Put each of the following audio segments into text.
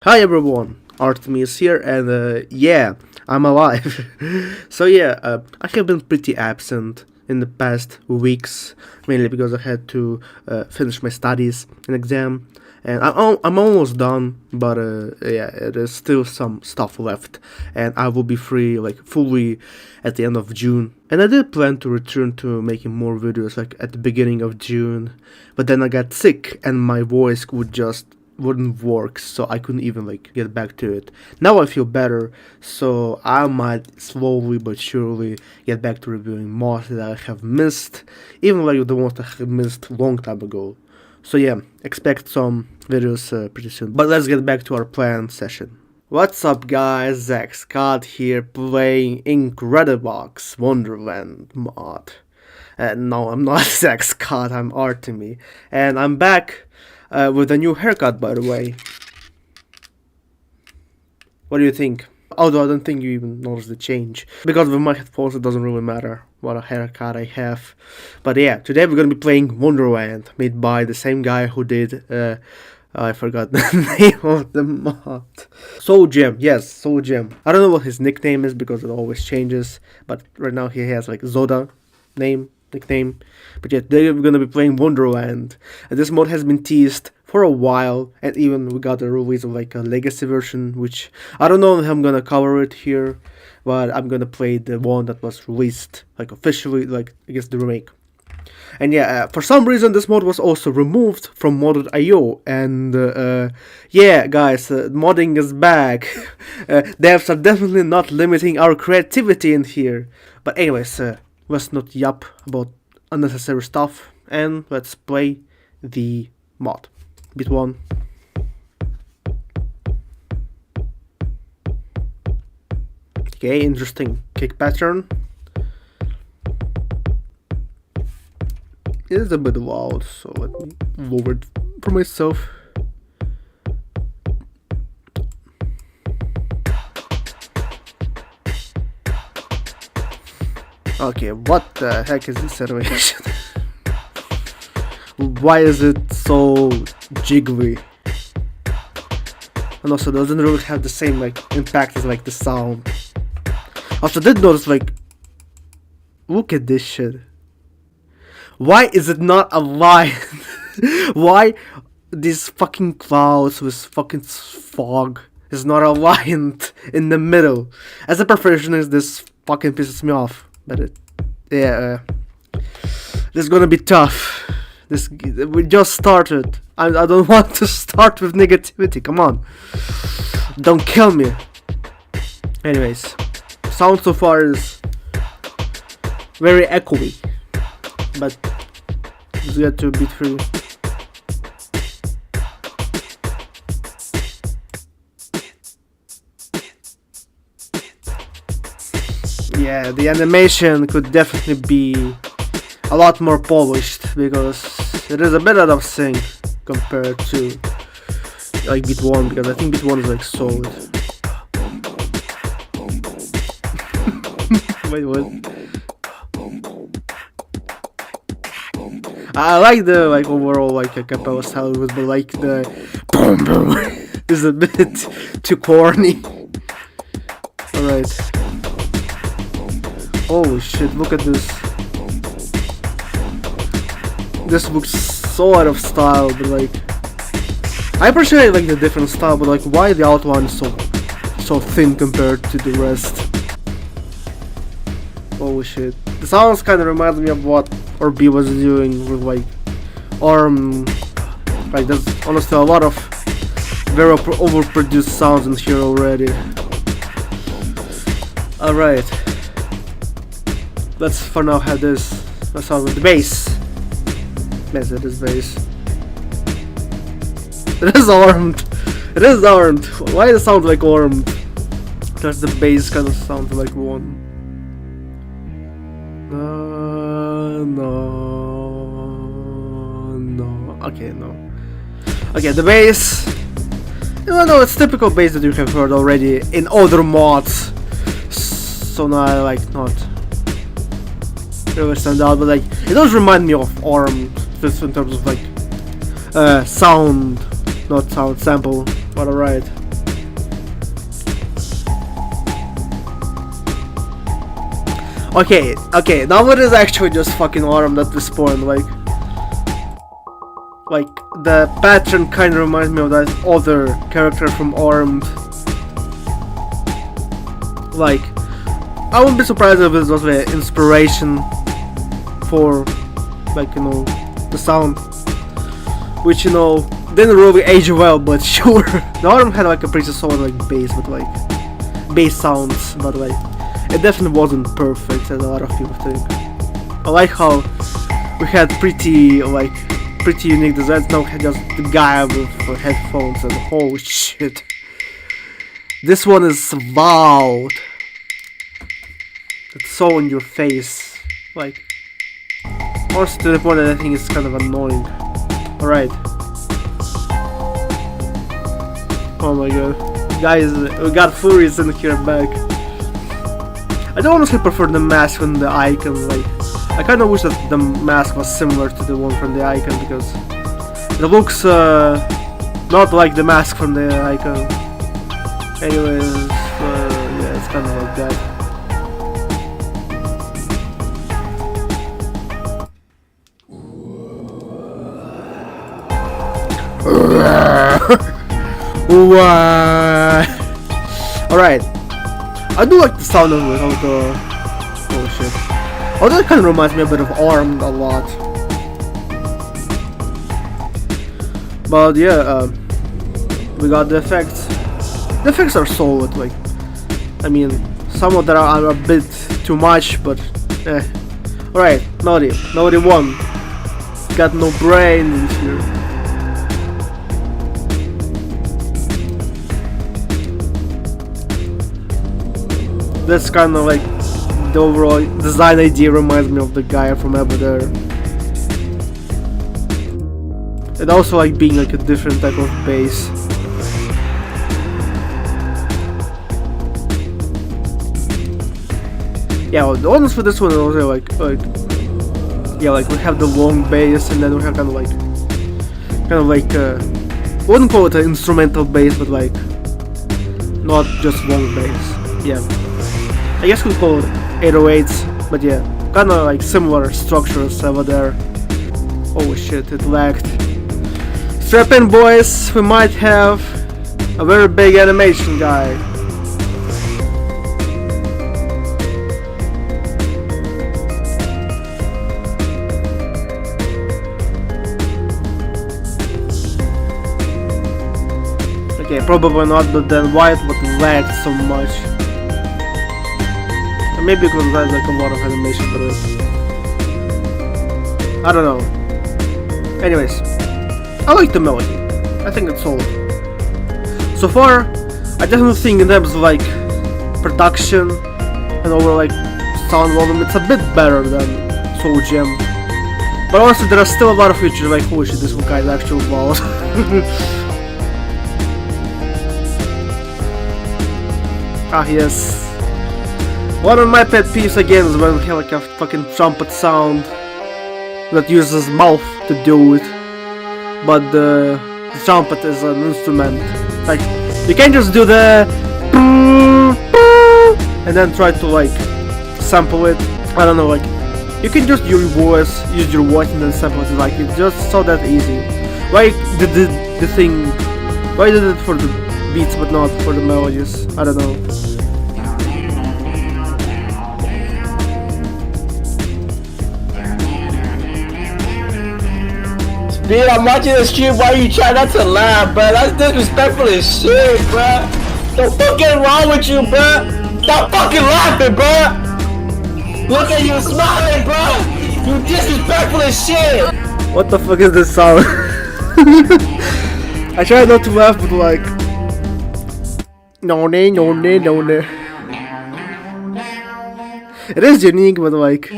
Hi everyone, Artemiy is here, and yeah, I'm alive. So yeah, I have been pretty absent in the past weeks, mainly because I had to finish my studies and exam, and I'm almost done, but yeah, there's still some stuff left, and I will be free like fully at the end of June. And I did plan to return to making more videos like at the beginning of June, but then I got sick and my voice wouldn't work, so I couldn't even like get back to it. Now I feel better, so I might slowly but surely get back to reviewing mods that I have missed, even like the ones that I have missed long time ago. So yeah, expect some videos pretty soon. But let's get back to our planned session. What's up guys, Zach Scott here playing Incredibox Wonderland mod. No, I'm not Zach Scott, I'm Artemiy, and I'm back with a new haircut, by the way. What do you think? Although I don't think you even notice the change. Because with my headphones it doesn't really matter what a haircut I have. But yeah, today we're gonna be playing Wonderland, made by the same guy who did, I forgot the name of the mod. Soul Gem, yes, Soul Gem. I don't know what his nickname is because it always changes. But right now he has like Zoda nickname. But yeah, today we're gonna be playing Wonderland, and this mod has been teased for a while, and even we got a release of like a legacy version, which I don't know if I'm gonna cover it here, but I'm gonna play the one that was released like officially, like I guess the remake. And yeah, for some reason this mod was also removed from modded.io, and yeah guys, modding is back. Devs are definitely not limiting our creativity in here. But anyways, let's not yap about unnecessary stuff, and let's play the mod. Bit 1. Okay, interesting kick pattern. It is a bit loud, so let me lower it for myself. Okay, what the heck is this animation? Why is it so jiggly? And also doesn't really have the same like impact as like the sound. Also did notice like, look at this shit. Why is it not aligned? Why these fucking clouds with fucking fog is not aligned in the middle? As a perfectionist, this fucking pisses me off. But yeah, this is gonna be tough. We just started. I don't want to start with negativity. Come on, don't kill me. Anyways, sound so far is very echoey, but let's get to beat 3. Yeah, the animation could definitely be a lot more polished because it is a bit out of sync compared to like beat 1, because I think beat 1 is like solid. Wait, what? I like the like overall like a cappella style, but like the boom boom is a bit too corny. Alright. Holy shit, look at this. This looks so out of style, but like I appreciate like the different style, but like why the outline is so thin compared to the rest. Holy shit. The sounds kinda reminds me of what Orb was doing with like Arm. Like there's honestly a lot of very overproduced sounds in here already. Alright. Let's for now have this. Let's start with the bass. Yes, it is bass. It is armed. It is armed. Why does it sound like armed? Because the bass kind of sounds like one. No. Okay, no. Okay, the bass. No, it's typical bass that you have heard already in other mods. So now I like not really stand out, but like it does remind me of Arm, in terms of like sound, not sound sample. But alright. Okay, now it is actually just fucking Armed at this point, like the pattern kind of reminds me of that other character from Armed. Like, I wouldn't be surprised if this was the inspiration for, like, you know, the sound, which, you know, didn't really age well, but sure. The Armed had like a pretty solid like bass, but like bass sounds, but like it definitely wasn't perfect as a lot of people think. I like how we had pretty unique designs. Now we had just the guy with headphones and holy shit. This one is loud. It's so in your face. Like, also to the point that I think it's kind of annoying. Alright. Oh my god. Guys, we got Furious in here back. I don't honestly prefer the mask and the icon. Like, I kinda wish that the mask was similar to the one from the icon, because it looks not like the mask from the icon. Anyways, yeah, it's kind of like that. Alright. I do like the sound of it, of the... oh shit. Although it kind of reminds me a bit of Armed a lot. But yeah, we got the effects. The effects are solid, like... I mean, some of them are a bit too much, but... eh. Alright, Naughty 1. Got no brain in here. That's kind of like the overall design idea reminds me of the guy from over there. And also like being like a different type of bass. Yeah, well, the honest for this one is also like yeah, like we have the long bass and then we have kind of like I wouldn't call it an instrumental bass, but like not just long bass. Yeah. I guess we call it 808s, but yeah, kinda like similar structures over there. Oh shit, it lagged. Strap in, boys, we might have a very big animation guy. Okay, probably not, but then why it would lag so much? Maybe because there's like a lot of animation for it. I don't know. Anyways, I like the melody. I think it's solid. So far, I definitely think in terms of like production and overall like sound volume, it's a bit better than Soul Gem. But also there are still a lot of features like holy shit, this guy is actually loud. Ah yes. One of my pet peeves again is when we have like a fucking trumpet sound that uses mouth to do it, but the trumpet is an instrument. Like, you can't just do the and then try to like sample it. I don't know, like you can just use your voice and then sample it. Like it's just so that easy. Why did the thing? Why did it for the beats but not for the melodies? I don't know. Dude, I'm watching the stream while you try not to laugh, bro. That's disrespectful as shit, bro. The fuck is wrong with you, bro? Stop fucking laughing, bro. Look at you smiling, bro. You disrespectful as shit. What the fuck is this sound? I try not to laugh, but like, no. It is unique, but like,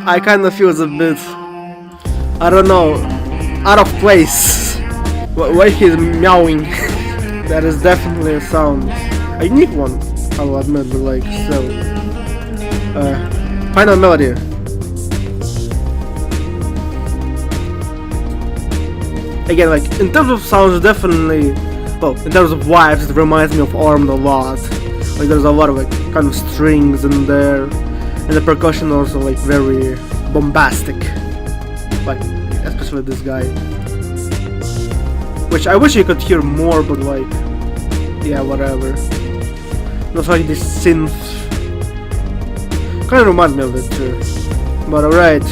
I kind of feel it's a bit, I don't know, out of place. Why he's meowing? That is definitely a sound, a unique one, I will admit, but like, still. Final melody. Again, like, in terms of sounds, definitely, well, in terms of vibes, it reminds me of Armed a lot. Like there's a lot of like kind of strings in there, and the percussion also like very bombastic, like especially this guy, which I wish you could hear more, but like yeah, whatever. Not like this synth kind of reminds me of it too. But alright,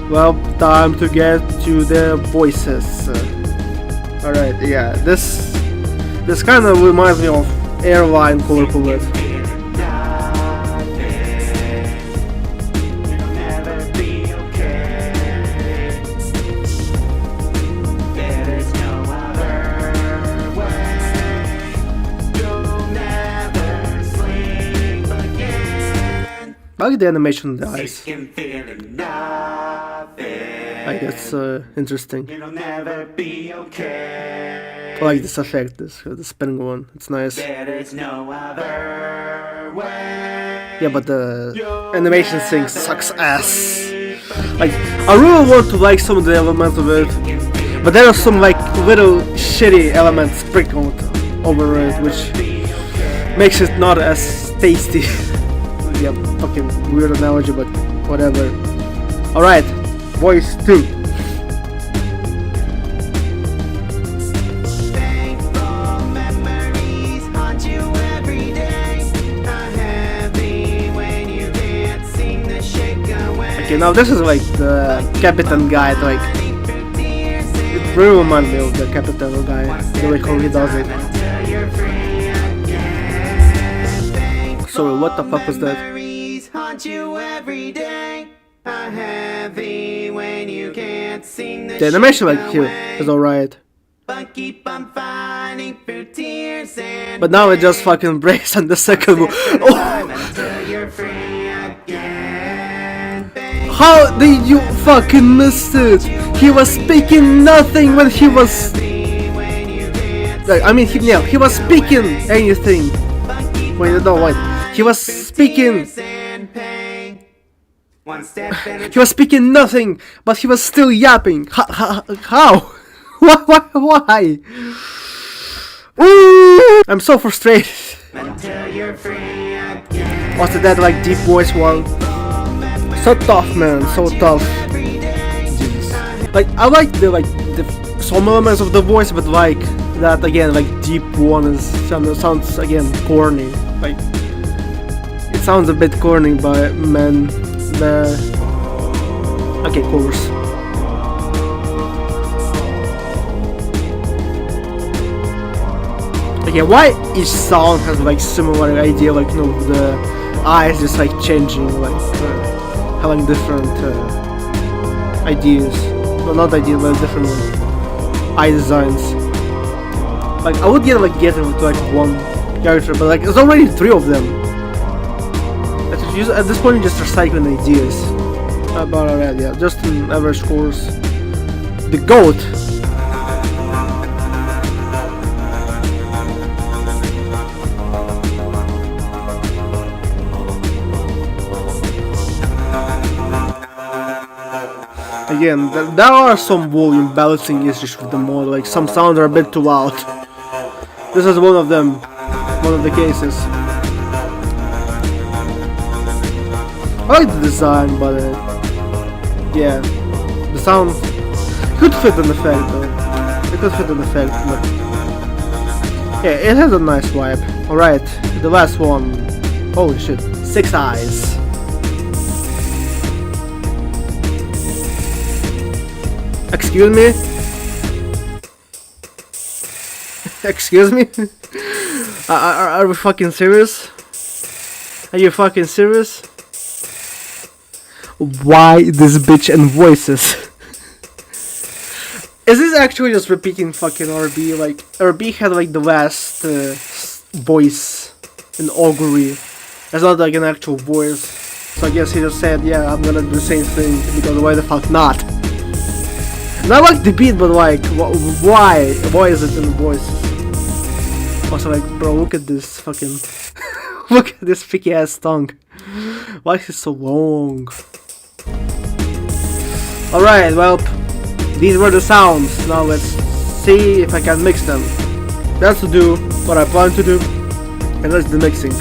well, time to get to the voices. Alright, yeah, this kind of reminds me of Airline Color Palette. I like the animation of the eyes. Like that's interesting. I like this effect, the spinning one. It's nice. Yeah, but the animation thing sucks ass. Like I really want to like some of the elements of it, but there are some like little shitty elements sprinkled over it, which makes it not as tasty. Yeah, fucking weird analogy, but whatever. Alright, voice 2. Okay, now this is like the Captain guy, like it really reminds me of the Captain guy, the way how he does it. Sorry, what the fuck was that? The animation like here is alright. But now it just fucking breaks on the second one. Oh. How did you fucking miss it? He was speaking nothing when he was... Like, I mean, he was speaking anything. Wait, no, wait. He was speaking... He was speaking nothing, but he was still yapping. How? Why? Ooh, I'm so frustrated. What's that like deep voice one? So tough, man, so tough. Jesus. Like I like the some elements of the voice, but like that again, like deep one is sounds again corny. Like it sounds a bit corny, but man, okay, chorus. Okay, why each sound has like similar idea, like you know the eyes just like changing, like having different ideas. Well, not ideas, but different eye designs. Like I would get with like one character, but like there's already 3 of them. At this point, you're just recycling ideas. But alright, yeah, just in average scores. The GOAT. Again, there are some volume balancing issues with the mod, like some sounds are a bit too loud. This is one of them, one of the cases. I like the design, but yeah, the sound could fit an effect though. It could fit an effect, but yeah, it has a nice vibe. Alright, the last one. Holy shit, 6 eyes. Excuse me? Excuse me? Are we fucking serious? Are you fucking serious? Why this bitch and voices? Is this actually just repeating fucking RB? Like, RB had like the last voice in augury. It's not like an actual voice. So I guess he just said, yeah, I'm gonna do the same thing, because why the fuck not? And I like the beat, but like, why? Why is it in the voice? Also like, bro, look at this fucking... look at this picky ass tongue. Why is it so long? Alright, well, these were the sounds. Now let's see if I can mix them. That's to do what I plan to do. And that's the mixing.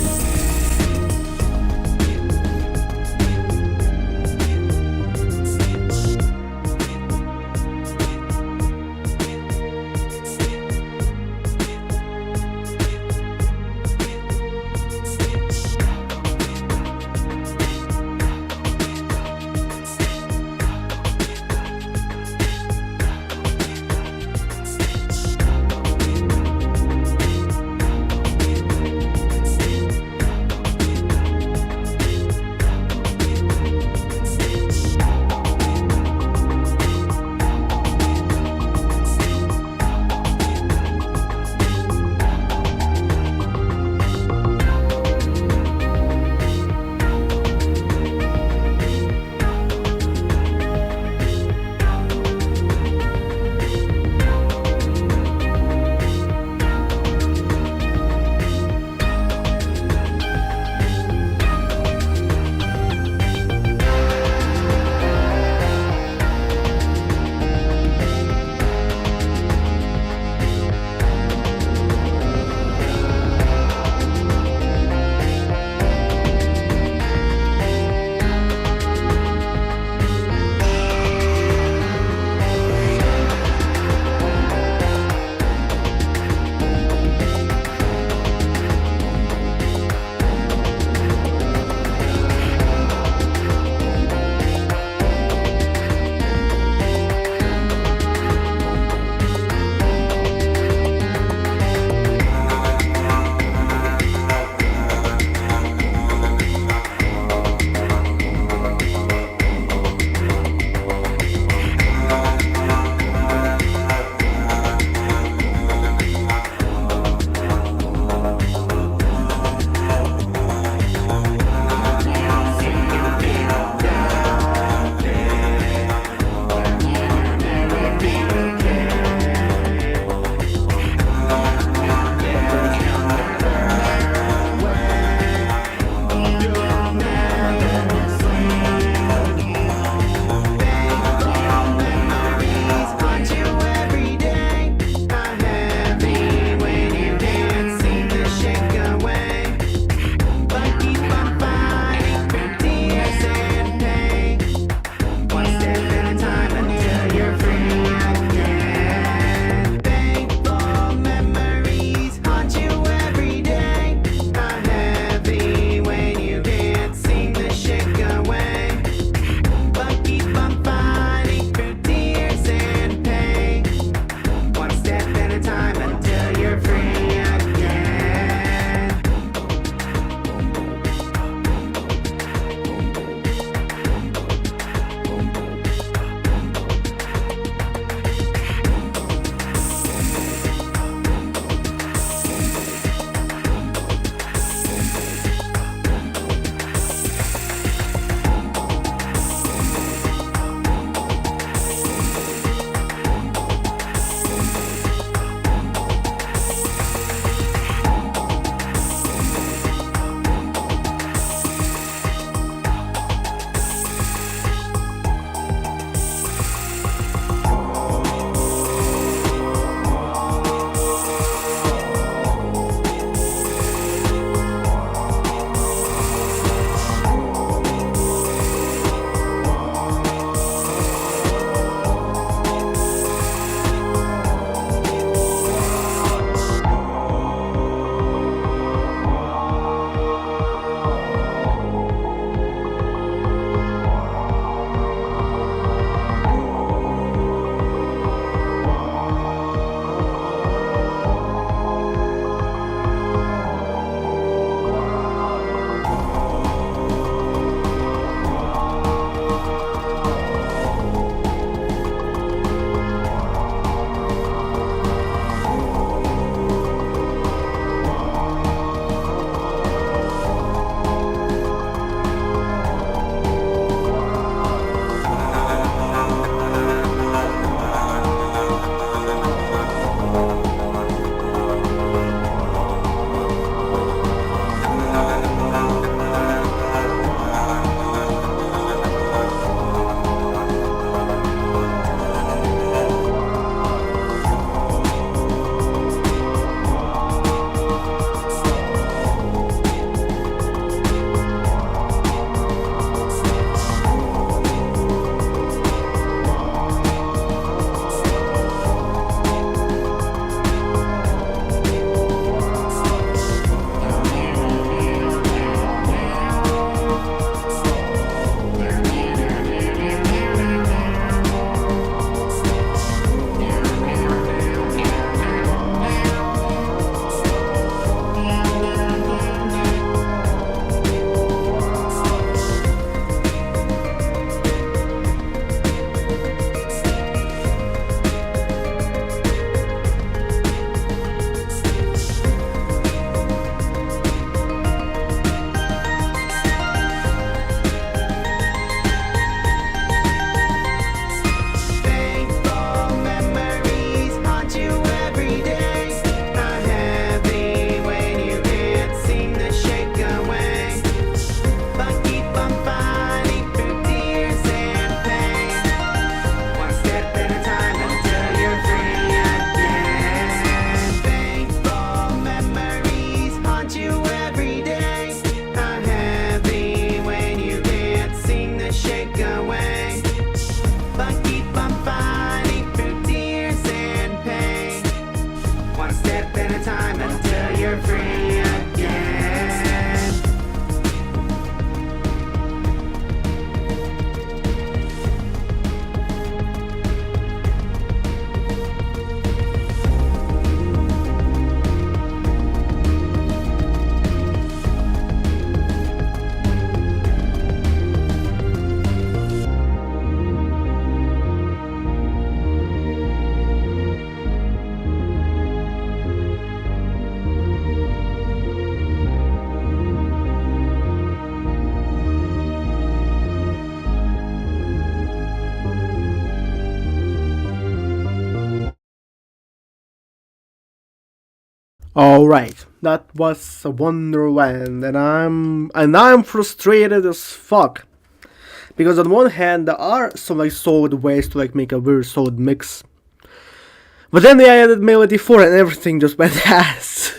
Alright, that was a Wonderland, and I'm frustrated as fuck. Because on one hand there are some like solid ways to like make a very solid mix. But then they added Melody 4 and everything just went ass.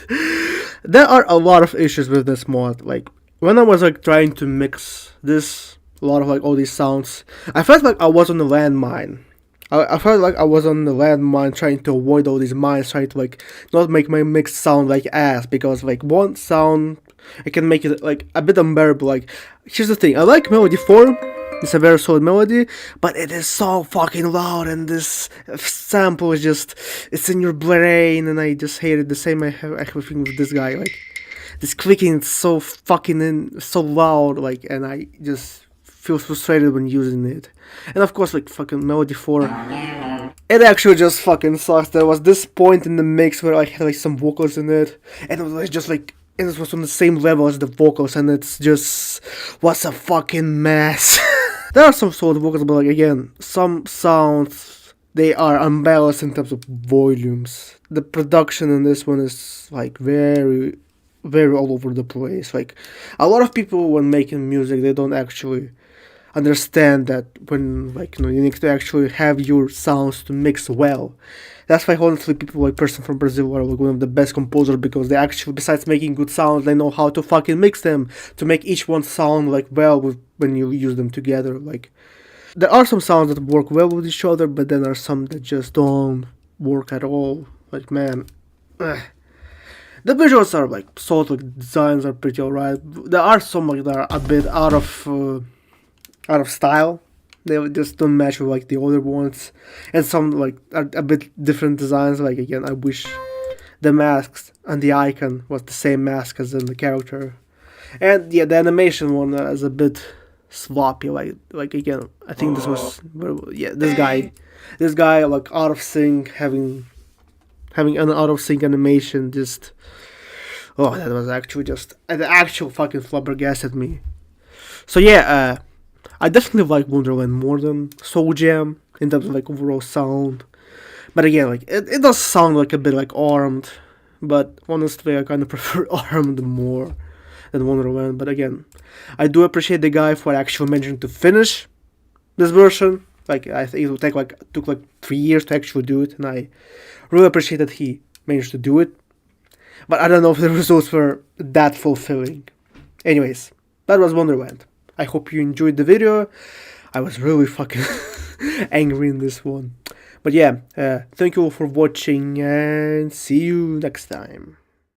There are a lot of issues with this mod. Like when I was like trying to mix this, a lot of like all these sounds, I felt like I was on the landmine. I felt like I was on the landmine trying to avoid all these mines, trying to like not make my mix sound like ass, because like one sound I can make it like a bit unbearable. Like here's the thing, I like Melody 4, it's a very solid melody, but it is so fucking loud, and this sample is just, it's in your brain, and I just hate it. The same I have everything with this guy, like this clicking is so fucking so loud, like, and I just feel frustrated when using it. And of course, like fucking Melody 4, it actually just fucking sucks. There was this point in the mix where I had like some vocals in it, and it was just like, it was on the same level as the vocals, and it's just, what's a fucking mess. There are some solid vocals, but like again, some sounds, they are unbalanced in terms of volumes. The production in this one is like very, very all over the place. Like a lot of people when making music, they don't actually understand that when like you need to actually have your sounds to mix well. That's why honestly people like Person from Brazil are like one of the best composers, because they actually, besides making good sounds, they know how to fucking mix them to make each one sound like well when you use them together. Like there are some sounds that work well with each other, but then there are some that just don't work at all. Like man, the visuals are like sort of, like, designs are pretty alright. There are some like that are a bit out of style. They just don't match with like the other ones, and some like are a bit different designs. Like again, I wish the masks and the icon was the same mask as in the character, and yeah, the animation one is a bit sloppy. Like again, I think this was, yeah, this guy like out of sync, having an out of sync animation. Just, oh, that was actually just an actual fucking flabbergasted me. So yeah, I definitely like Wonderland more than Soul Jam in terms of like overall sound. But again, like it does sound like a bit like Armed, but honestly I kind of prefer Armed more than Wonderland. But again, I do appreciate the guy for actually managing to finish this version. Like I think it would took like 3 years to actually do it, and I really appreciate that he managed to do it. But I don't know if the results were that fulfilling. Anyways, that was Wonderland. I hope you enjoyed the video. I was really fucking angry in this one. But yeah, thank you all for watching, and see you next time.